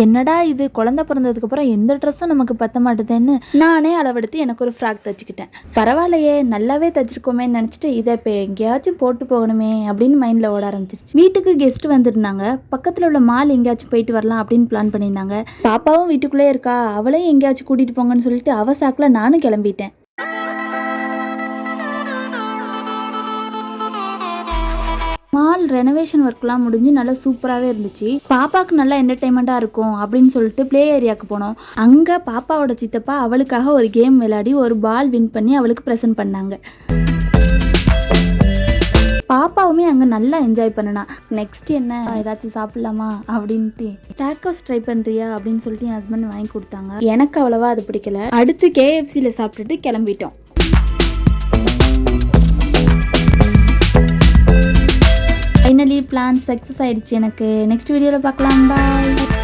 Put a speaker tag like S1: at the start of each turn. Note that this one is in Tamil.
S1: என்னடா இது குழந்தை பிறந்ததுக்கப்புறம் எந்த ட்ரெஸ்ஸும் நமக்கு பத்த மாட்டுதுன்னு நானே அளவெடுத்து எனக்கு ஒரு ஃப்ராக் தைச்சிக்கிட்டேன். பரவாயில்லையே நல்லாவே தைச்சிருக்கோமேன்னு நினச்சிட்டு இதை இப்போ எங்கேயாச்சும் போட்டு போகணுமே அப்படின்னு மைண்டில் ஓட ஆரம்பிச்சிருச்சு. வீட்டுக்கு கெஸ்ட் வந்திருந்தாங்க. பக்கத்தில் உள்ள மால் எங்கேயாச்சும் போயிட்டு வரலாம் அப்படின்னு பிளான் பண்ணியிருந்தாங்க. பாப்பாவும் வீட்டுக்குள்ளே இருக்கா, அவளையும் எங்கேயாச்சும் கூட்டிகிட்டு போங்கன்னு சொல்லிட்டு அவ சாக்கில் நானும் கிளம்பிட்டேன். மால் ரெனோவேஷன் ஒர்க்லாம் முடிஞ்சு நல்லா சூப்பராகவே இருந்துச்சு. பாப்பாவுக்கு நல்லா என்டர்டைன்மெண்ட்டாக இருக்கும் அப்படின்னு சொல்லிட்டு ப்ளே ஏரியாவுக்கு போனோம். அங்கே பாப்பாவோட சித்தப்பா அவளுக்காக ஒரு கேம் விளையாடி ஒரு பால் வின் பண்ணி அவளுக்கு ப்ரெசென்ட் பண்ணாங்க. பாப்பாவுமே அங்கே நல்லா என்ஜாய் பண்ணனா. நெக்ஸ்ட் என்ன ஏதாச்சும் சாப்பிட்லாமா அப்படின்ட்டு டேக்கோஸ் ட்ரை பண்ணுறியா அப்படின்னு சொல்லிட்டு என் ஹஸ்பண்ட் வாங்கி கொடுத்தாங்க. எனக்கு அவ்வளோவா அது பிடிக்கல. அடுத்து KFCயில் சாப்பிட்டுட்டு கிளம்பிட்டோம். ஃபைனலி பிளான் சக்ஸஸ் ஆயிடுச்சு எனக்கு. நெக்ஸ்ட் வீடியோவில் பார்க்கலாம். பாய்.